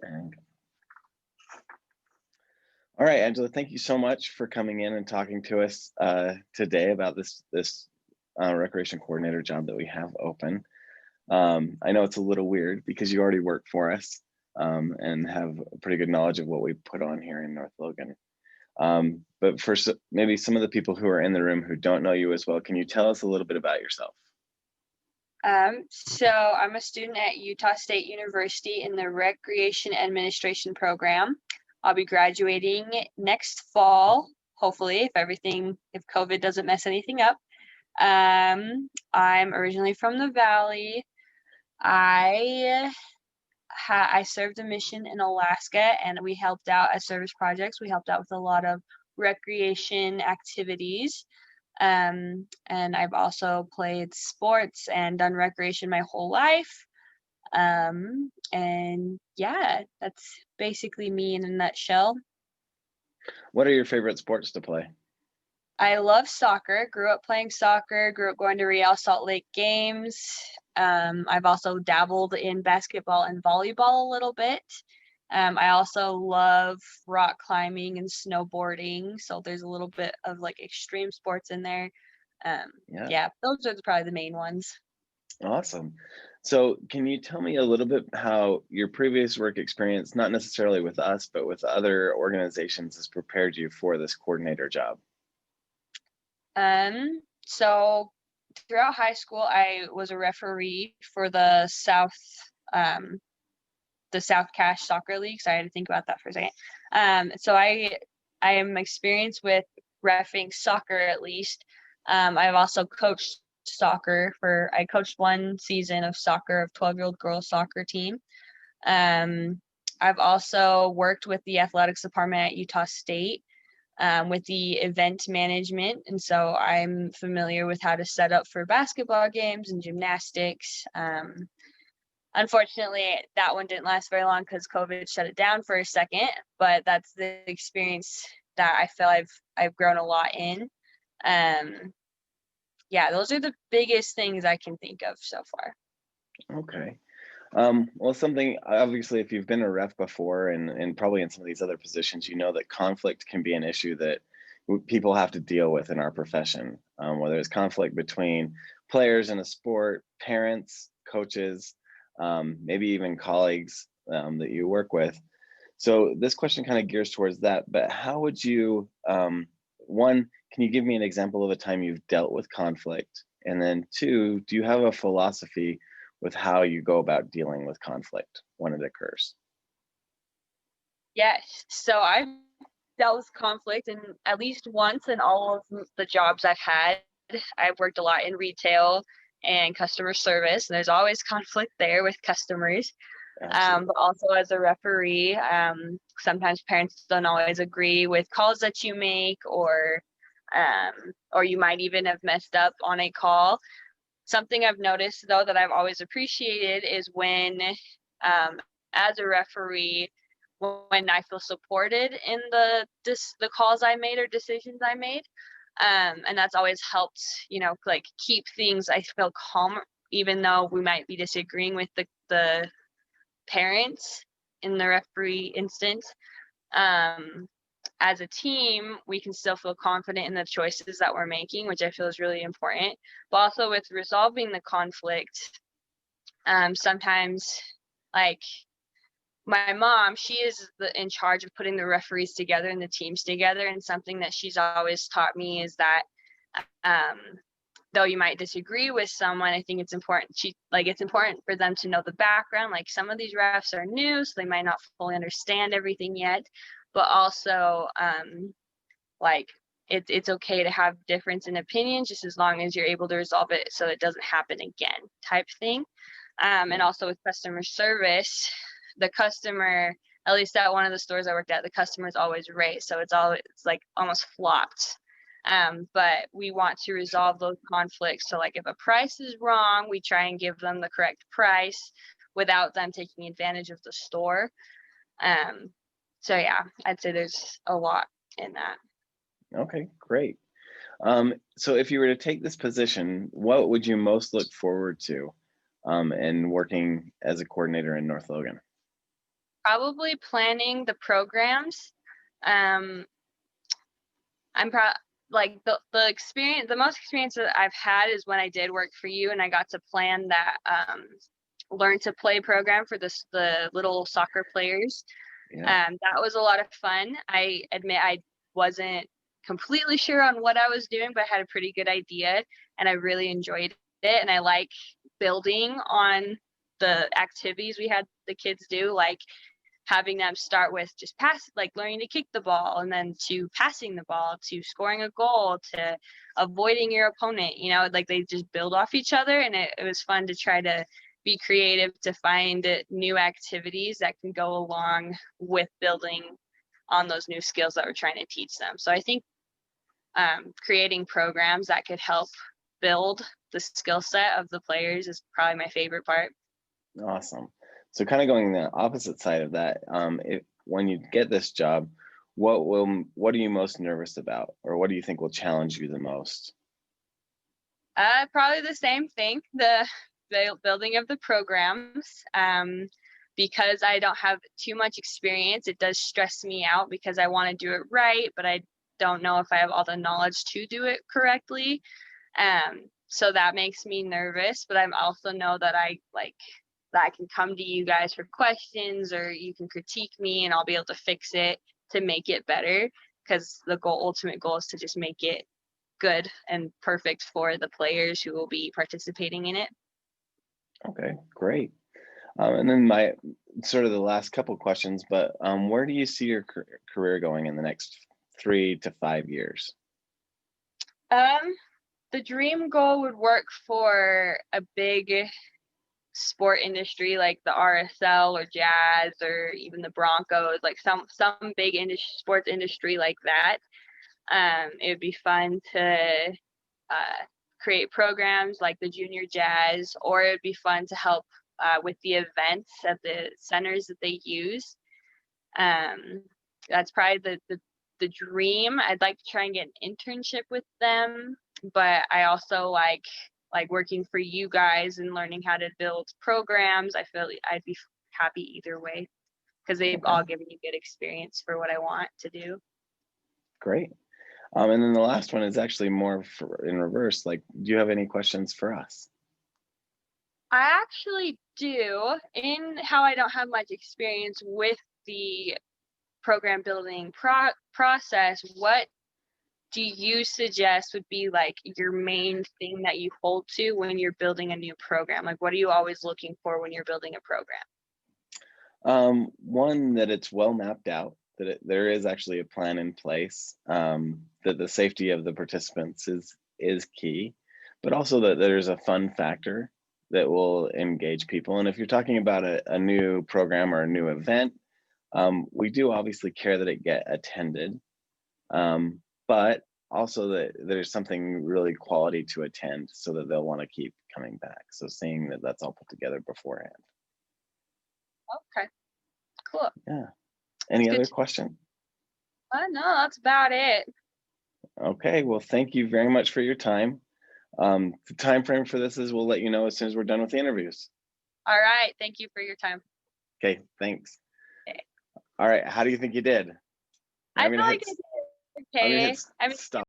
And all right, Angela, thank you so much for coming in and talking to us today about this recreation coordinator job that we have open. I know it's a little weird because you already work for us and have a pretty good knowledge of what we put on here in North Logan. But for maybe some of the people who are in the room who don't know you as well, can you tell us a little bit about yourself? So I'm a student at Utah State University in the Recreation Administration program. I'll be graduating next fall, hopefully, if COVID doesn't mess anything up. I'm originally from the Valley. I served a mission in Alaska, and we helped out at service projects. We helped out with a lot of recreation activities. And I've also played sports and done recreation my whole life. And yeah, that's basically me in a nutshell. What are your favorite sports to play? I love soccer, grew up playing soccer, grew up going to Real Salt Lake games. I've also dabbled in basketball and volleyball a little bit. I also love rock climbing and snowboarding. So there's a little bit of like extreme sports in there. Yeah, those are probably the main ones. Awesome. So can you tell me a little bit how your previous work experience, not necessarily with us, but with other organizations, has prepared you for this coordinator job? So throughout high school, I was a referee for the South Cache Soccer League. So I had to think about that for a second. So I am experienced with reffing soccer at least. I've also coached soccer I coached one season of soccer of 12-year-old girls soccer team. I've also worked with the athletics department at Utah State with the event management. And so I'm familiar with how to set up for basketball games and gymnastics. Unfortunately, that one didn't last very long because COVID shut it down for a second, but that's the experience that I feel I've grown a lot in. Yeah, those are the biggest things I can think of so far. Okay. Well, something, obviously, if you've been a ref before and probably in some of these other positions, you know that conflict can be an issue that people have to deal with in our profession, whether it's conflict between players in a sport, parents, coaches, maybe even colleagues that you work with. So this question kind of gears towards that, but how would you, one, can you give me an example of a time you've dealt with conflict? And then two, do you have a philosophy with how you go about dealing with conflict when it occurs? Yes. So I've dealt with conflict and at least once in all of the jobs I've had. I've worked a lot in retail and customer service, and there's always conflict there with customers. But also as a referee, sometimes parents don't always agree with calls that you make, or you might even have messed up on a call. Something I've noticed though that I've always appreciated is when, as a referee, when I feel supported in the calls I made or decisions I made, and that's always helped, like keep things. I feel calm even though we might be disagreeing with the parents in the referee instance. As a team, we can still feel confident in the choices that we're making, which I feel is really important. But also with resolving the conflict, sometimes, like my mom, she is in charge of putting the referees together and the teams together. And something that she's always taught me is that though you might disagree with someone, I think it's important. It's important for them to know the background. Like some of these refs are new, so they might not fully understand everything yet. But also, it's okay to have difference in opinions, just as long as you're able to resolve it so it doesn't happen again, type thing. And also with customer service, the customer, at least at one of the stores I worked at, the customer is always right. So it's like almost flopped. But we want to resolve those conflicts. So like if a price is wrong, we try and give them the correct price without them taking advantage of the store. So yeah, I'd say there's a lot in that. Okay, great. So if you were to take this position, what would you most look forward to in working as a coordinator in North Logan? Probably planning the programs. Um, I'm proud. Like the experience, the most experience that I've had is when I did work for you, and I got to plan that learn to play program for the little soccer players. Yeah. That was a lot of fun. I admit I wasn't completely sure on what I was doing, but I had a pretty good idea, and I really enjoyed it. And I like building on the activities we had the kids do, like having them start with just like learning to kick the ball, and then to passing the ball, to scoring a goal, to avoiding your opponent. Like they just build off each other, and it was fun to try to be creative to find new activities that can go along with building on those new skills that we're trying to teach them. So I think creating programs that could help build the skill set of the players is probably my favorite part. Awesome. So kind of going the opposite side of that, when you get this job, what are you most nervous about, or what do you think will challenge you the most? Probably the same thing, the building of the programs. Because I don't have too much experience, it does stress me out because I want to do it right, but I don't know if I have all the knowledge to do it correctly. So that makes me nervous, but I also know that that I can come to you guys for questions, or you can critique me and I'll be able to fix it to make it better, because the ultimate goal is to just make it good and perfect for the players who will be participating in it. Okay, great. And then my sort of the last couple questions, but where do you see your career going in the next 3 to 5 years? The dream goal would work for a big sport industry like the RSL or Jazz or even the Broncos, like some big sports industry like that. It would be fun to create programs like the Junior Jazz, or it would be fun to help with the events at the centers that they use. That's probably the dream. I'd like to try and get an internship with them, but I also like working for you guys and learning how to build programs. I feel I'd be happy either way, because they've Okay, all given me good experience for what I want to do. great. And then the last one is actually more in reverse. Like, do you have any questions for us? I actually do. In how I don't have much experience with the program building process, what do you suggest would be like your main thing that you hold to when you're building a new program? Like, what are you always looking for when you're building a program? One, that it's well mapped out, that there is actually a plan in place, that the safety of the participants is key, but also that there's a fun factor that will engage people. And if you're talking about a new program or a new event, we do obviously care that it get attended, but also that there's something really quality to attend so that they'll want to keep coming back. So seeing that that's all put together beforehand. Okay, cool. Yeah. That's Any good. other question? No, that's about it. Okay, well, thank you very much for your time. The time frame for this is we'll let you know as soon as we're done with the interviews. All right. Thank you for your time. Okay, thanks. Okay. All right, how do you think you did? I I'm feel gonna like hit, I did I'm gonna okay. hit I mean, stop.